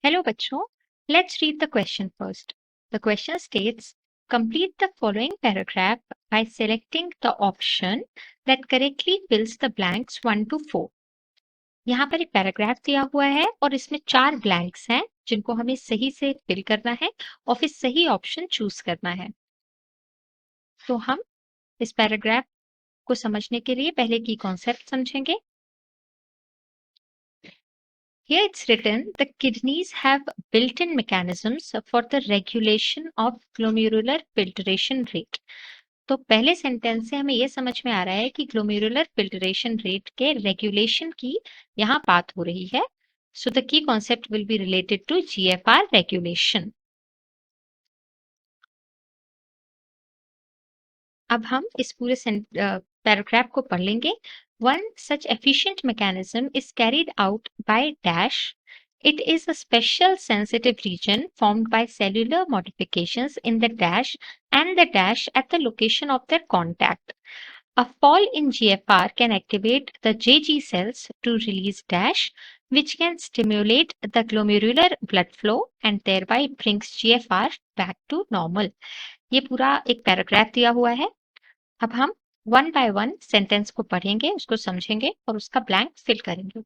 Hello बच्चों, let's read the question first. The question states, complete the following paragraph by selecting the option that correctly fills the blanks 1 to 4. यहाँ पर एक paragraph दिया हुआ है और इसमें 4 ब्लैंक्स हैं जिनको हमें सही से फिल करना है और फिर सही ऑप्शन चूज करना है। तो हम इस पैराग्राफ को समझने के लिए पहले की कॉन्सेप्ट समझेंगे। Here it's written, the kidneys have built-in mechanisms for the regulation of glomerular filtration rate. तो पहले सेंटेंस से हमें ये समझ में आ रहा है कि ग्लोमेरुलर फिल्ट्रेशन रेट के रेगुलेशन की यहाँ बात हो रही है। So the key concept will be related to GFR regulation. अब हम इस पूरे पैराग्राफ को पढ़ लेंगे। One such efficient mechanism is carried out by dash. It is a special sensitive region formed by cellular modifications in the dash and the dash at the location of their contact. A fall in GFR can activate the JG cells to release dash, which can stimulate the glomerular blood flow and thereby brings GFR back to normal. ये पूरा एक paragraph दिया हुआ है। अब हम 1 bye 1 sentence को पढ़ेंगे, उसको समझेंगे और उसका ब्लैंक फिल करेंगे।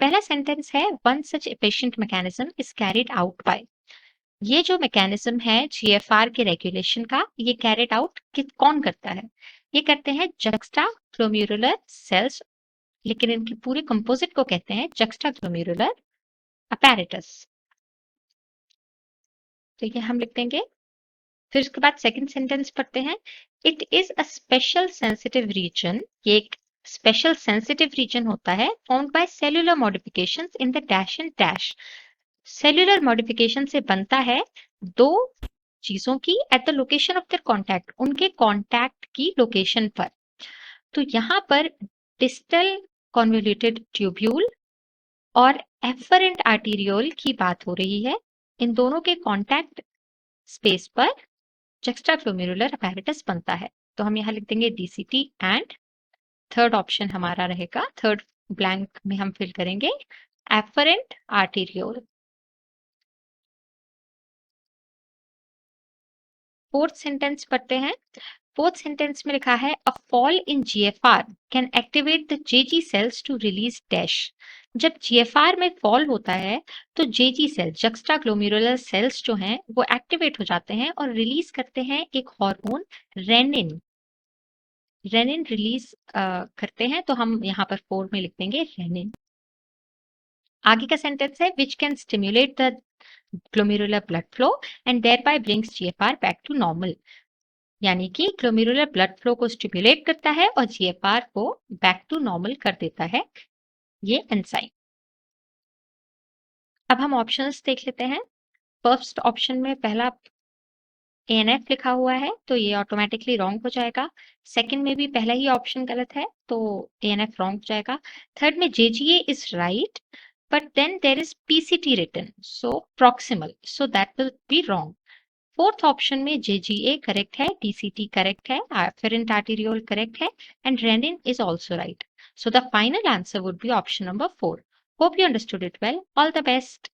पहला सेंटेंस है, one such efficient mechanism is carried out by. ये जो मैकेनिज्म है जीएफआर के रेगुलेशन का, ये कैरिड आउट कौन करता है? ये करते हैं जक्स्टा ग्लोमेरुलर सेल्स, लेकिन इनकी पूरे कंपोजिट को कहते हैं जक्स्टा ग्लोमेरुलर अपैरेटस। तो ये हम लिख देंगे। फिर उसके बाद सेकंड सेंटेंस पढ़ते हैं, it is a special sensitive region. ये एक स्पेशल सेंसिटिव रीजन होता है formed by cellular modifications in the dash and dash. Cellular modification से बनता है दो चीजों की at the location of their contact, उनके कॉन्टैक्ट की लोकेशन पर। तो यहाँ पर डिस्टल कॉन्वोल्यूटेड ट्यूब्यूल और एफरेंट आर्टीरियोल की बात हो रही है। इन दोनों के कॉन्टैक्ट स्पेस पर जक्स्टाग्लोमेरुलर अपैरेटस बनता है। तो हम यहाँ लिख देंगे डीसीटी एंड थर्ड ऑप्शन हमारा रहेगा, थर्ड ब्लैंक में हम फिल करेंगे एफरेंट आर्टीरियोल। फोर्थ सेंटेंस पढ़ते हैं। फोर्थ सेंटेंस में लिखा है, a fall in GFR can activate the JG cells to release dash. जब जीएफआर में फॉल होता है तो जेजी सेल जक्स्टाग्लोमेरुलर सेल्स जो हैं वो एक्टिवेट हो जाते हैं और रिलीज करते हैं एक हार्मोन रेनिन। रेनिन रिलीज करते हैं, तो हम यहाँ पर 4 में लिख देंगे रेनिन। आगे का सेंटेंस है, which can stimulate the glomerular blood flow and thereby brings GFR back to normal. यानी कि ग्लोमेरुलर ब्लड फ्लो को स्टिम्युलेट करता है और जीएफआर को बैक टू नॉर्मल कर देता है ये एंजाइम। अब हम ऑप्शंस देख लेते हैं। फर्स्ट ऑप्शन में पहला एएनएफ लिखा हुआ है, तो ये ऑटोमेटिकली रॉन्ग हो जाएगा। सेकंड में भी पहला ही ऑप्शन गलत है, तो एएनएफ रॉन्ग हो जाएगा। थर्ड में JGA is right, but then there is PCT written, so proximal, so that will be wrong. Fourth option में JGA करेक्ट है, DCT करेक्ट है, afferent arteriole करेक्ट है, and renin is also right. So the final answer would be option number 4. Hope you understood it well. All the best.